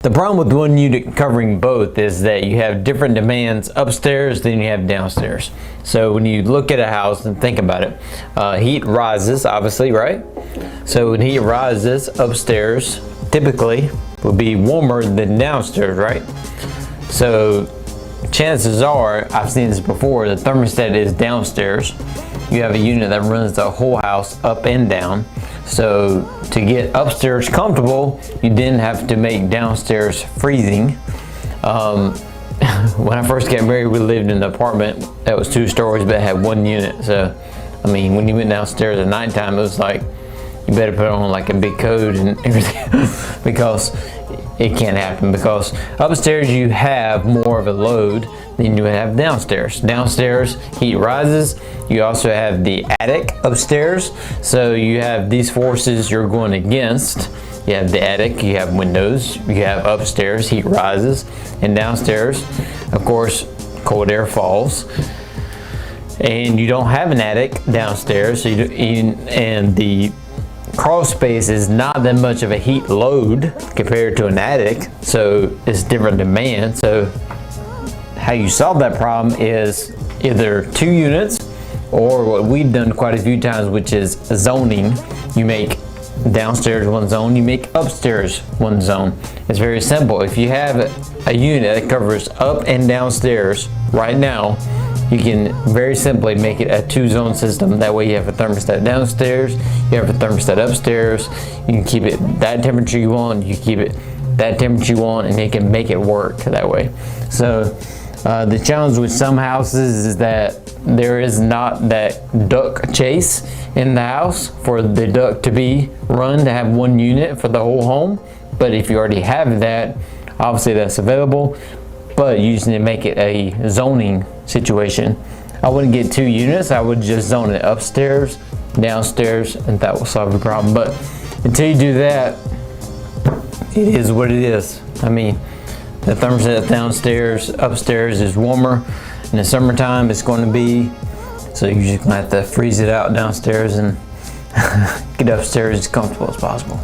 The problem with one unit covering both is that you have different demands upstairs than you have downstairs. So when you look at a house and think about it, heat rises, obviously, right? So when heat rises, upstairs typically will be warmer than downstairs, right? So chances are, I've seen this before, the thermostat is downstairs. You have a unit that runs the whole house up and down. So to get upstairs comfortable, you then have to make downstairs freezing. When I first got married, we lived in an apartment that was 2 stories but had 1 unit. So, I mean, when you went downstairs at nighttime, it was like, you better put on like a big coat and everything because it can't happen, because upstairs you have more of a load than you have downstairs. Downstairs heat rises. You also have the attic upstairs, so you have these forces you're going against. You have the attic, you have windows, you have upstairs heat rises, and downstairs of course cold air falls. And you don't have an attic downstairs, so and the crawl space is not that much of a heat load compared to an attic, so it's different demand. So how you solve that problem is either 2 units, or what we've done quite a few times, which is zoning. You make downstairs 1 zone, you make upstairs 1 zone. It's very simple. If you have a unit that covers up and downstairs right now, you can very simply make it a 2-zone system. That way you have a thermostat downstairs, you have a thermostat upstairs. You can keep it that temperature you want, you keep it that temperature you want, and you can make it work that way. So the challenge with some houses is that there is not that duct chase in the house for the duct to be run to have 1 unit for the whole home. But if you already have that, obviously that's available, but you just need to make it a zoning situation. I wouldn't get 2 units, I would just zone it upstairs, downstairs, and that will solve the problem. But until you do that, it is what it is. I mean, the thermostat downstairs, upstairs is warmer. In the summertime, it's going to be, so you're just going to have to freeze it out downstairs and get upstairs as comfortable as possible.